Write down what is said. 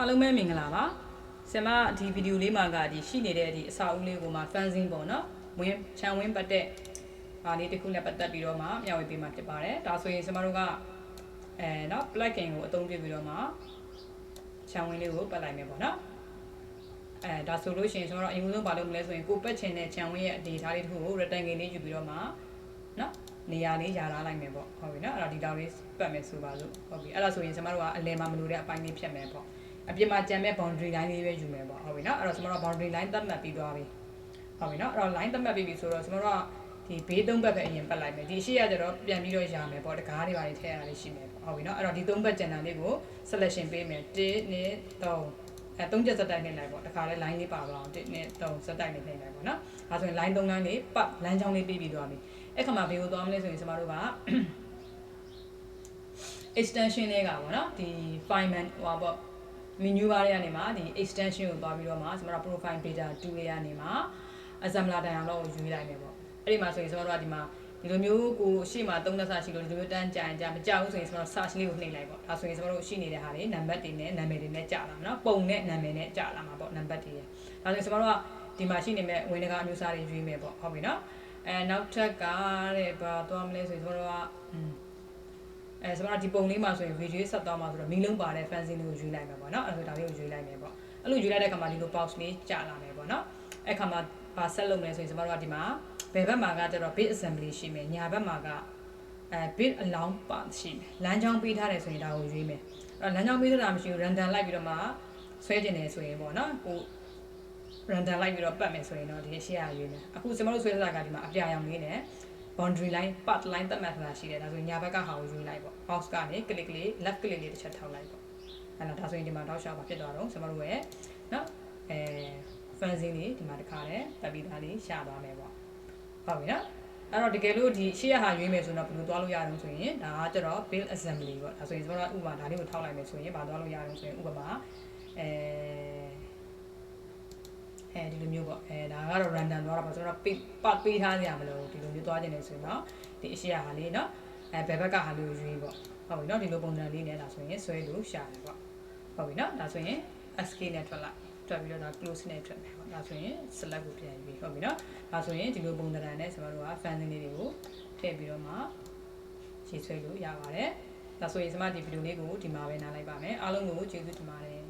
အားလုံးပဲမင်္ဂလာပါဆင်မဒီဗီဒီယိုလေးမှာကဒီရှိနေတဲ့ဒီအစာအုပ်လေးကိုမှ fanzine ပေါ့နော်ဝင်ခြံဝင်းပတ်တဲ့ဟာလေးတစ်ခုနဲ့ပတ်သက်ပြီးတော့မှမျှဝေပေးမှာဖြစ်ပါတယ်ဒါဆိုရင်ဆင်မတို့ကနော် plugin ကိုအသုံးပြုပြီးတော့မှခြံဝင်းလေးကိုပတ်လိုက်မယ်ပေါ့နော်ဒါဆိုလို့ရှိရင်ကျွန်တော်တို့အရင်ဆုံးဘာလုပ်မလဲဆိုရင်ကိုပတ်ချင်တဲ့ခြံဝင်းရဲ့ data လေးတစ်ခုကို rectangle လေးယူပြီးတော့မှနော်နေရာလေးယာထားလိုက်မယ်ပေါ့ဟုတ်ပြီနော်အဲ့တော့ဒီတောင်လေးပတ်မယ်ဆိုပါလို့ဟုတ်ပြီအဲ့ဒါဆိုရင်ကျွန်တော်တို့ကအလယ်မှာမလို့တဲ့အပိုင်းလေးဖြတ်မယ်ပေါ့အပြင်မှာကြံမဲ့ boundary line လေးပဲယူမယ်ပေါ့ဟုတ်ပြီနော်အဲ့တော့ကျွန်တော်တို့ boundary line သတ်မှတ်ပြီးသွားပြီဟုတ်ပြီနော်အဲ့တော့ line သတ်မှတ်ပြီးပြီဆိုတော့ကျွန်တော်တို့ကဒီဘေးသုံးဘက်ပဲအရင်ပတ်လိုက်မယ်ဒီရှေ့ကကျတော့ပြန်ပြီးတော့ယာမယ်ပေါ့တကားတွေပါတွေထည့်ရတာလေးရှိမယ်ပေါ့ဟုတ်ပြီနော်အဲ့တော့ဒီသုံးဘက်ကျန်တာလေးကို selection ပေးမယ်1 2 3သုံးချက်စက်တိုက်နေလိုက်ပေါ့တခါလဲ line လေးပါသွားအောင်1 2 3စက်တိုက်နေလိုက်ပေါ့နော်ဒါဆိုရင် line 3 line လေးပတ်လမ်းကြောင်းလေးပြီးပြီးသွားပြီအဲ့ခါမှာဘေးကိုသွားမလဲဆိုရင်ကျွန်တော်တို့က extension လေးကပေါ့နော်ဒီ file man ဟိုပါပေါ့ menu bar တွေကနေမှာဒီ extension ကိုသွားပြီးတော့မှကျွန်တော်တို့ profile data 2လေးကနေမှာ assembler dialog ကိုယူလိုက်မယ်ပေါ့အဲ့ဒီမှာဆိုရင်ကျွန်တော်တို့ကဒီမှာဒီလိုမျိုးကိုရှေ့မှာ3လက်စရှိလို့ဒီလိုမျိုးတန်းကြာရင်ကြာမကြောက်ဘူးဆိုရင်ကျွန်တော် search လေးကိုနှိပ်လိုက်ပေါ့ဒါဆိုရင်ကျွန်တော်တို့ရှိနေတဲ့ဟာတွေနံပါတ်တွေနဲ့နာမည်တွေနဲ့ကြာလာမှာနော်ပုံနဲ့နာမည်နဲ့ကြာလာမှာပေါ့နံပါတ်တွေဒါဆိုရင်ကျွန်တော်တို့ကဒီမှာရှိနေမဲ့ဝင်တကအမျိုးအစားတွေရွေးမယ်ပေါ့ဟုတ်ပြီနော်နောက်ထပ်ကတဲ့ဘာသွားမလဲဆိုရင်ကျွန်တော်တို့ကကျွန်တော်ဒီပုံလေးမှာဆိုရင် video ဆက်သွားမှာဆိုတော့မီးလုံးပါတဲ့ fanzine လေးကိုရွေးလိုက်မယ်ပေါ့နော်အဲ့ဒါဆိုဒါလေးကိုရွေးလိုက်မယ်ပေါ့အဲ့လိုရွေးလိုက်တဲ့အခါမှာဒီလို box လေးကြာလာမယ်ပေါ့နော်အဲ့ခါမှာဘာဆက်လုပ်မလဲဆိုရင်ကျွန်တော်တို့ကဒီမှာဘယ်ဘက်မှာကကျတော့ bit assembly ရှိမယ်ညာဘက်မှာကbit allow path ရှိမယ်လမ်းကြောင်းပေးထားတယ်ဆိုရင်ဒါကိုရွေးမယ်အဲ့တော့လမ်းကြောင်းပေးထားတာမရှိဘူး random လိုက်ပြီးတော့မှဆွဲကျင်တယ်ဆိုရင်ပေါ့နော်ကို random လိုက်ပြီးတော့ပတ်မယ်ဆိုရင်တော့ဒီရှေ့ရရွေးမယ်အခုကျွန်တော်တို့ဆွဲထားတာကဒီမှာအပြာရောင်လေးနဲ့ boundary line path line သတ်မှတ်ထားတာရှိတယ်ဒါဆိုရင်ညာဘက်ကဟာကိုရွေးလိုက်ပေါ့ box ကနေ click လေး left click လေးတစ်ချက်ထောက်လိုက်ပေါ့အဲ့တော့ဒါဆိုရင်ဒီမှာတောက်လျှောက်ပါဖြစ်သွားတော့ကျွန်တော်တို့ရဲ့နော်fanzine လေးဒီမှာတစ်ခါတည်းတက်ပြီးသားလေးရှာသွားမယ်ပေါ့ဟုတ်ပြီနော်အဲ့တော့တကယ်လို့ဒီရှေ့ရဟာရွေးမယ်ဆိုတော့ဘယ်လိုသွားလို့ရအောင်ဆိုရင်ဒါကကျတော့ build assembly ပေါ့ဒါဆိုရင်ကျွန်တော်တို့ဥပမာဒါလေးကိုထောက်လိုက်မယ်ဆိုရင်ဘာသွားလို့ရအောင်ဆိုရင်ဥပမာဒီလိုမျိုးပေါ့ဒါကတော့ random သွားတာပေါ့ကျွန်တော်ပတ်ပေးထားကြရမလို့ဒီလိုမျိုးသွားခြင်းနေဆိုရင်တော့ဒီအရှိရဟာလေးเนาะဘယ်ဘက်ကဟာလေးကိုရွေးပေါ့ဟုတ်ပြီเนาะဒီလိုပုံစံလေးနဲ့ဒါဆိုရင်ဆွဲလို့ရှာတယ်ပေါ့ဟုတ်ပြီเนาะဒါဆိုရင် SK နဲ့ထွက်လိုက်ထွက်ပြီးတော့ဒါ close နဲ့ထွက်မယ်ပေါ့ဒါဆိုရင် select ကိုပြန်ပြီးဟုတ်ပြီเนาะဒါဆိုရင်ဒီလိုပုံစံနဲ့ကျွန်တော်တို့က fanzine လေးတွေကိုထည့်ပြီးတော့မှရေးဆွဲလို့ရပါတယ်ဒါဆိုရင်ကျွန်မဒီဗီဒီယိုလေးကိုဒီမှာပဲနားလိုက်ပါမယ်အားလုံးကိုကျေးဇူးတင်ပါတယ်